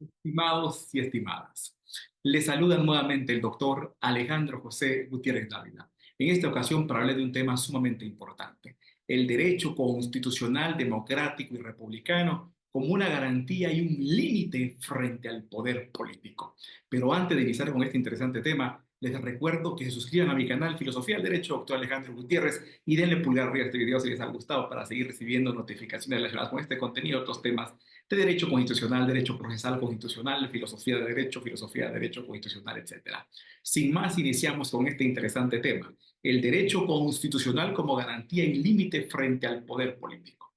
Estimados y estimadas, les saluda nuevamente el doctor Alejandro José Gutiérrez Dávila. En esta ocasión para hablar de un tema sumamente importante, el derecho constitucional, democrático y republicano como una garantía y un límite frente al poder político. Pero antes de iniciar con este interesante tema, les recuerdo que se suscriban a mi canal Filosofía del Derecho, doctor Alejandro Gutiérrez, y denle pulgar arriba a este video si les ha gustado para seguir recibiendo notificaciones relacionadas con este contenido y otros temas de derecho constitucional, derecho procesal constitucional, filosofía de derecho constitucional, etcétera. Sin más, iniciamos con este interesante tema, el derecho constitucional como garantía y límite frente al poder político.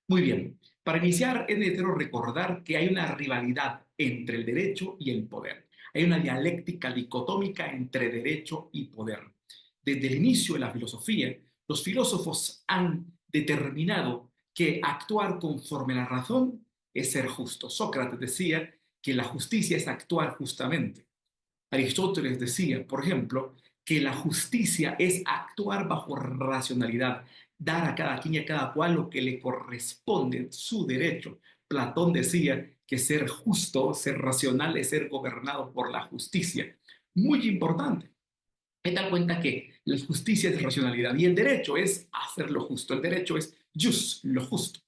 Muy bien, para iniciar es necesario recordar que hay una rivalidad entre el derecho y el poder. Hay una dialéctica dicotómica entre derecho y poder. Desde el inicio de la filosofía, los filósofos han determinado que actuar conforme a la razón es ser justo. Sócrates decía que la justicia es actuar justamente. Aristóteles decía, por ejemplo, que la justicia es actuar bajo racionalidad, dar a cada quien y a cada cual lo que le corresponde, su derecho. Platón decía que ser justo, ser racional, es ser gobernado por la justicia. Muy importante. Hay que dar cuenta que la justicia es racionalidad y el derecho es hacer lo justo. El derecho es jus, lo justo,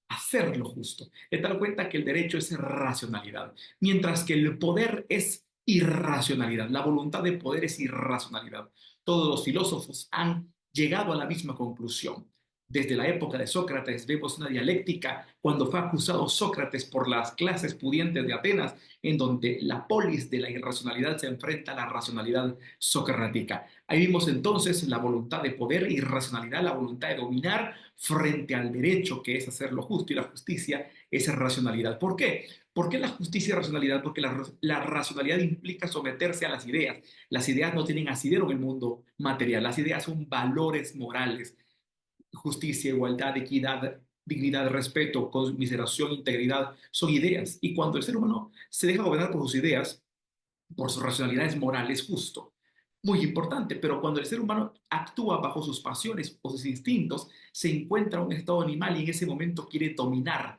hacer lo justo. Hay que dar cuenta que el derecho es racionalidad, mientras que el poder es irracionalidad. La voluntad de poder es irracionalidad. Todos los filósofos han llegado a la misma conclusión. Desde la época de Sócrates vemos una dialéctica cuando fue acusado Sócrates por las clases pudientes de Atenas, en donde la polis de la irracionalidad se enfrenta a la racionalidad socrática. Ahí vimos entonces la voluntad de poder e irracionalidad, la voluntad de dominar frente al derecho, que es hacer lo justo, y la justicia es racionalidad. ¿Por qué? ¿Por qué la justicia y racionalidad? Porque la racionalidad implica someterse a las ideas. Las ideas no tienen asidero en el mundo material. Las ideas son valores morales. Justicia, igualdad, equidad, dignidad, respeto, conmiseración, integridad, son ideas. Y cuando el ser humano se deja gobernar por sus ideas, por sus racionalidades morales, justo. Muy importante, pero cuando el ser humano actúa bajo sus pasiones o sus instintos, se encuentra en un estado animal y en ese momento quiere dominar,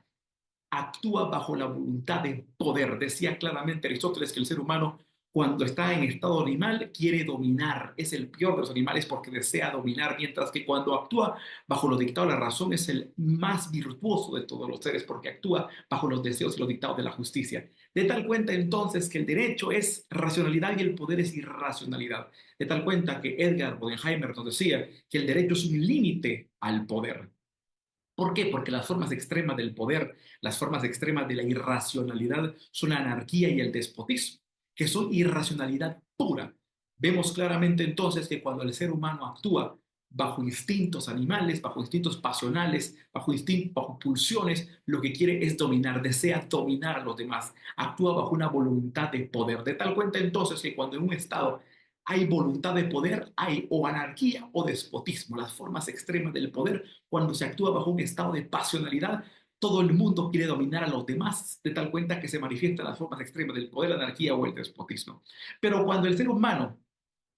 actúa bajo la voluntad de poder. Decía claramente Aristóteles que el ser humano, cuando está en estado animal, quiere dominar. Es el peor de los animales porque desea dominar, mientras que cuando actúa bajo los dictados de la razón es el más virtuoso de todos los seres porque actúa bajo los deseos y los dictados de la justicia. De tal cuenta entonces que el derecho es racionalidad y el poder es irracionalidad. De tal cuenta que Edgar Bodenheimer nos decía que el derecho es un límite al poder. ¿Por qué? Porque las formas extremas del poder, las formas extremas de la irracionalidad son la anarquía y el despotismo, que son irracionalidad pura. Vemos claramente entonces que cuando el ser humano actúa bajo instintos animales, bajo instintos pasionales, bajo pulsiones, lo que quiere es dominar, desea dominar a los demás, actúa bajo una voluntad de poder. De tal cuenta entonces que cuando en un estado hay voluntad de poder, hay o anarquía o despotismo, las formas extremas del poder. Cuando se actúa bajo un estado de pasionalidad, todo el mundo quiere dominar a los demás, de tal cuenta que se manifiestan las formas extremas del poder, la anarquía o el despotismo. Pero cuando el ser humano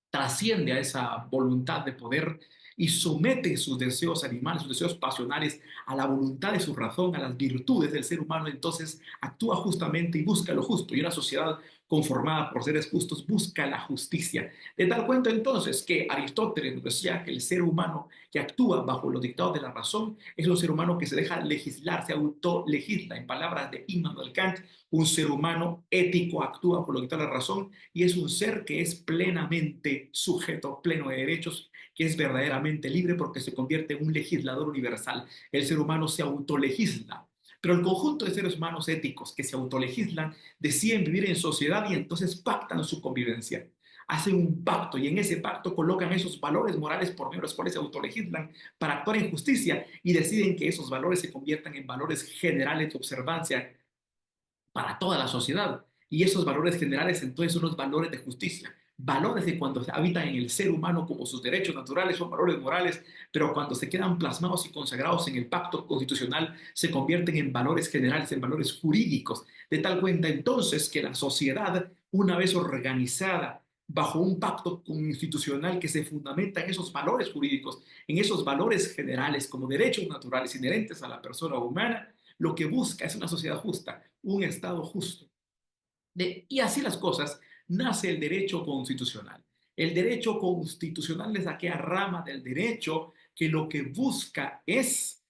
trasciende a esa voluntad de poder y somete sus deseos animales, sus deseos pasionales a la voluntad de su razón, a las virtudes del ser humano, entonces actúa justamente y busca lo justo. Y una sociedad conformada por seres justos busca la justicia. De tal cuenta entonces que Aristóteles nos decía que el ser humano que actúa bajo los dictados de la razón es un ser humano que se deja legislar, se autolegisla. En palabras de Immanuel Kant, un ser humano ético actúa por los dictados de la razón y es un ser que es plenamente sujeto, pleno de derechos, que es verdaderamente libre porque se convierte en un legislador universal. El ser humano se autolegisla. Pero el conjunto de seres humanos éticos que se autolegislan deciden vivir en sociedad y entonces pactan su convivencia. Hacen un pacto y en ese pacto colocan esos valores morales por medio de los cuales se autolegislan para actuar en justicia y deciden que esos valores se conviertan en valores generales de observancia para toda la sociedad. Y esos valores generales entonces son los valores de justicia. Valores de cuando habitan en el ser humano como sus derechos naturales son valores morales, pero cuando se quedan plasmados y consagrados en el pacto constitucional se convierten en valores generales, en valores jurídicos. De tal cuenta entonces que la sociedad, una vez organizada bajo un pacto institucional que se fundamenta en esos valores jurídicos, en esos valores generales como derechos naturales inherentes a la persona humana, lo que busca es una sociedad justa, un Estado justo. Y así las cosas, nace el derecho constitucional. El derecho constitucional es aquella rama del derecho que lo que busca es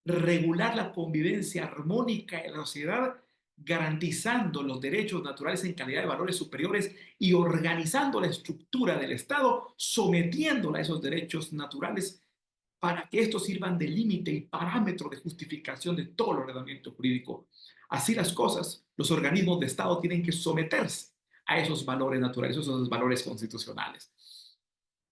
regular la convivencia armónica en la sociedad, garantizando los derechos naturales en calidad de valores superiores y organizando la estructura del Estado, sometiéndola a esos derechos naturales para que estos sirvan de límite y parámetro de justificación de todo el ordenamiento jurídico. Así las cosas, los organismos de Estado tienen que someterse a esos valores naturales, a esos valores constitucionales.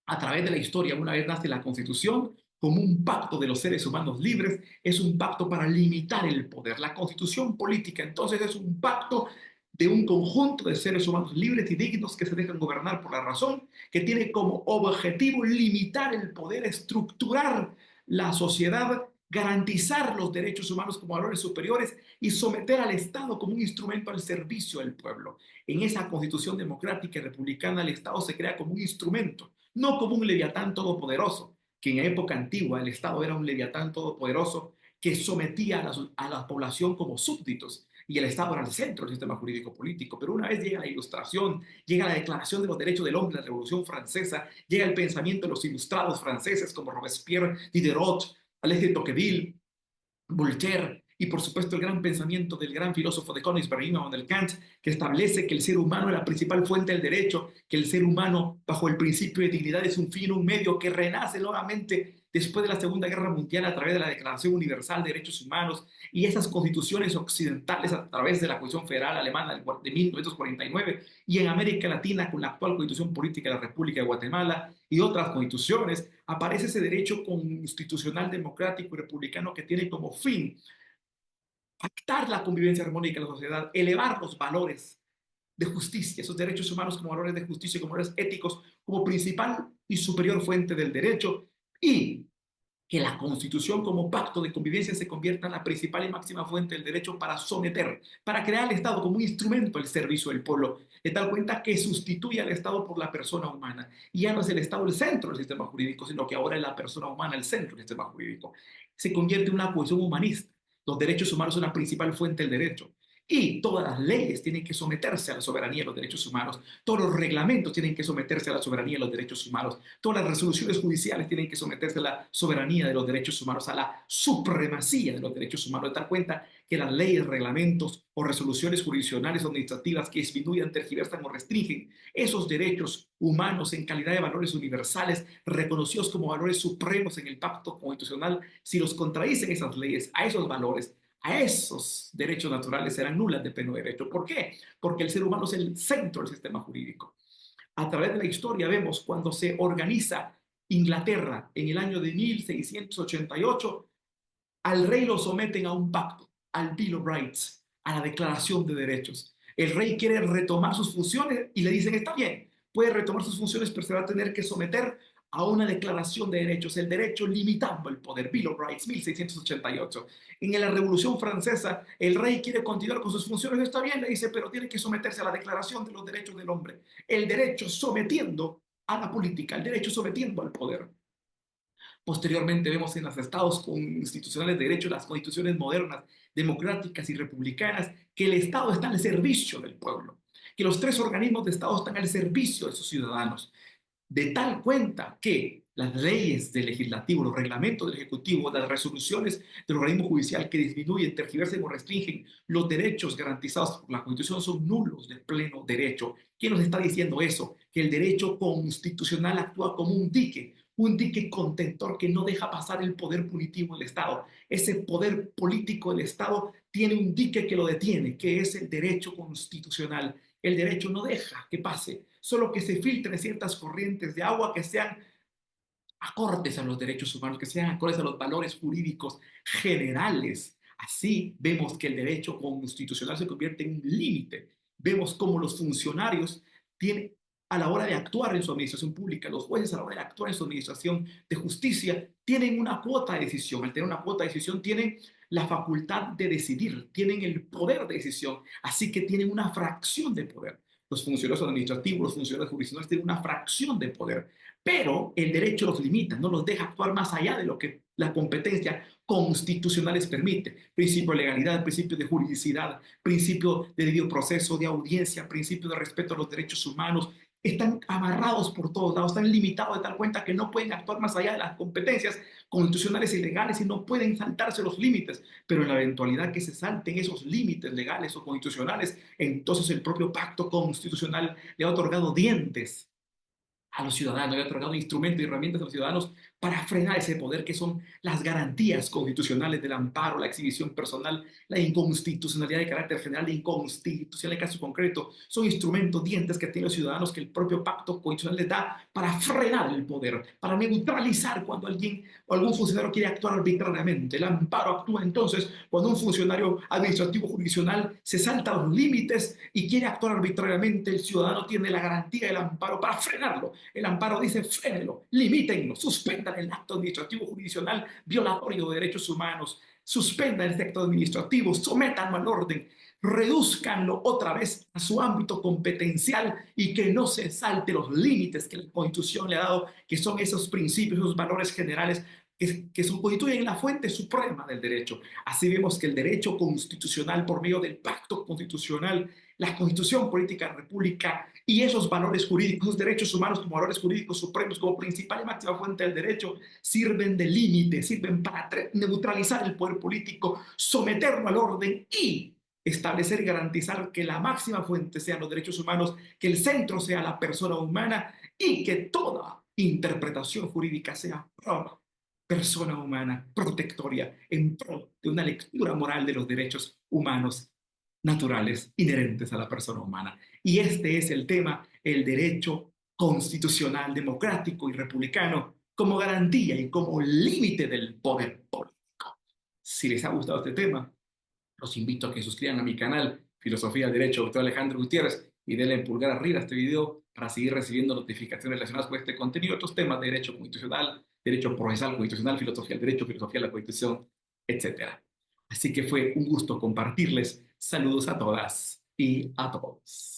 A través de la historia, una vez nace la Constitución, como un pacto de los seres humanos libres, es un pacto para limitar el poder. La Constitución política, entonces, es un pacto de un conjunto de seres humanos libres y dignos que se dejan gobernar por la razón, que tiene como objetivo limitar el poder, estructurar la sociedad, garantizar los derechos humanos como valores superiores y someter al Estado como un instrumento al servicio del pueblo. En esa Constitución democrática y republicana, el Estado se crea como un instrumento, no como un leviatán todopoderoso, que en época antigua el Estado era un leviatán todopoderoso que sometía a la población como súbditos y el Estado era el centro del sistema jurídico político. Pero una vez llega la Ilustración, llega la Declaración de los Derechos del Hombre, la Revolución Francesa, llega el pensamiento de los ilustrados franceses como Robespierre, Diderot, Alexis de Tocqueville, Voltaire y por supuesto el gran pensamiento del gran filósofo de Königsberg, Immanuel Kant, que establece que el ser humano es la principal fuente del derecho, que el ser humano bajo el principio de dignidad es un fin, un medio que renace nuevamente después de la Segunda Guerra Mundial a través de la Declaración Universal de Derechos Humanos y esas constituciones occidentales a través de la Constitución Federal Alemana de 1949 y en América Latina con la actual Constitución Política de la República de Guatemala y otras constituciones, aparece ese derecho constitucional democrático y republicano que tiene como fin pactar la convivencia armónica en la sociedad, elevar los valores de justicia, esos derechos humanos como valores de justicia, como valores éticos, como principal y superior fuente del derecho, y que la Constitución como pacto de convivencia se convierta en la principal y máxima fuente del derecho para someter, para crear al Estado como un instrumento al servicio del pueblo, de tal cuenta que sustituye al Estado por la persona humana. Y ya no es el Estado el centro del sistema jurídico, sino que ahora es la persona humana el centro del sistema jurídico. Se convierte en una cohesión humanista. Los derechos humanos son la principal fuente del derecho. Y todas las leyes tienen que someterse a la soberanía de los derechos humanos. Todos los reglamentos tienen que someterse a la soberanía de los derechos humanos. Todas las resoluciones judiciales tienen que someterse a la soberanía de los derechos humanos, a la supremacía de los derechos humanos. De tal cuenta que las leyes, reglamentos o resoluciones jurisdiccionales o administrativas que disminuyan, tergiversan o restringen esos derechos humanos en calidad de valores universales reconocidos como valores supremos en el pacto constitucional, si los contradicen esas leyes a esos valores, a esos derechos naturales, serán nulas de pleno derecho. ¿Por qué? Porque el ser humano es el centro del sistema jurídico. A través de la historia vemos cuando se organiza Inglaterra en el año de 1688, al rey lo someten a un pacto, al Bill of Rights, a la Declaración de Derechos. El rey quiere retomar sus funciones y le dicen, está bien, puede retomar sus funciones, pero se va a tener que someter a una declaración de derechos, el derecho limitando el poder, Bill of Rights, 1688. En la Revolución Francesa, el rey quiere continuar con sus funciones, está bien, le dice, pero tiene que someterse a la Declaración de los Derechos del Hombre. El derecho sometiendo a la política, el derecho sometiendo al poder. Posteriormente vemos en los estados constitucionales de derecho, las constituciones modernas, democráticas y republicanas, que el Estado está al servicio del pueblo, que los tres organismos de Estado están al servicio de sus ciudadanos, de tal cuenta que las leyes del legislativo, los reglamentos del ejecutivo, las resoluciones del organismo judicial que disminuyen, tergiversan o restringen los derechos garantizados por la Constitución son nulos de pleno derecho. ¿Quién nos está diciendo eso? Que el derecho constitucional actúa como un dique contentor que no deja pasar el poder punitivo del Estado. Ese poder político del Estado tiene un dique que lo detiene, que es el derecho constitucional. El derecho no deja que pase, solo que se filtren ciertas corrientes de agua que sean acordes a los derechos humanos, que sean acordes a los valores jurídicos generales. Así vemos que el derecho constitucional se convierte en un límite. Vemos cómo los funcionarios tienen, a la hora de actuar en su administración pública, los jueces a la hora de actuar en su administración de justicia, tienen una cuota de decisión. Al tener una cuota de decisión, tienen la facultad de decidir, tienen el poder de decisión, así que tienen una fracción de poder. Los funcionarios administrativos, los funcionarios jurisdiccionales tienen una fracción de poder, pero el derecho los limita, no los deja actuar más allá de lo que la competencia constitucional les permite. Principio de legalidad, principio de juridicidad, principio de debido proceso, de audiencia, principio de respeto a los derechos humanos, están amarrados por todos lados, están limitados de tal cuenta que no pueden actuar más allá de las competencias constitucionales y legales y no pueden saltarse los límites. Pero en la eventualidad que se salten esos límites legales o constitucionales, entonces el propio pacto constitucional le ha otorgado dientes a los ciudadanos, le ha otorgado instrumentos y herramientas a los ciudadanos para frenar ese poder que son las garantías constitucionales del amparo, la exhibición personal, la inconstitucionalidad de carácter general, la inconstitucionalidad en caso concreto. Son instrumentos, dientes que tienen los ciudadanos que el propio pacto constitucional les da para frenar el poder, para neutralizar cuando alguien o algún funcionario quiere actuar arbitrariamente. El amparo actúa entonces cuando un funcionario administrativo jurisdiccional se salta los límites y quiere actuar arbitrariamente. El ciudadano tiene la garantía del amparo para frenarlo. El amparo dice: frénelo, limítenlo, suspendan el acto administrativo jurisdiccional violatorio de derechos humanos, suspendan el acto administrativo, sométanlo al orden, reduzcanlo otra vez a su ámbito competencial y que no se salte los límites que la Constitución le ha dado, que son esos principios, esos valores generales que constituyen la fuente suprema del derecho. Así vemos que el derecho constitucional, por medio del pacto constitucional, la Constitución Política de la República y esos valores jurídicos, esos derechos humanos como valores jurídicos supremos, como principal y máxima fuente del derecho, sirven de límite, sirven para neutralizar el poder político, someterlo al orden y establecer y garantizar que la máxima fuente sean los derechos humanos, que el centro sea la persona humana y que toda interpretación jurídica sea pro persona humana, protectoria, en pro de una lectura moral de los derechos humanos naturales inherentes a la persona humana. Y este es el tema: el derecho constitucional, democrático y republicano como garantía y como límite del poder político. Si les ha gustado este tema, los invito a que suscriban a mi canal Filosofía del Derecho, doctor Alejandro Gutiérrez, y denle pulgar arriba a este video para seguir recibiendo notificaciones relacionadas con este contenido y otros temas de derecho constitucional, derecho procesal constitucional, filosofía del derecho, filosofía de la constitución, etcétera. Así que fue un gusto compartirles. Saludos a todas y a todos.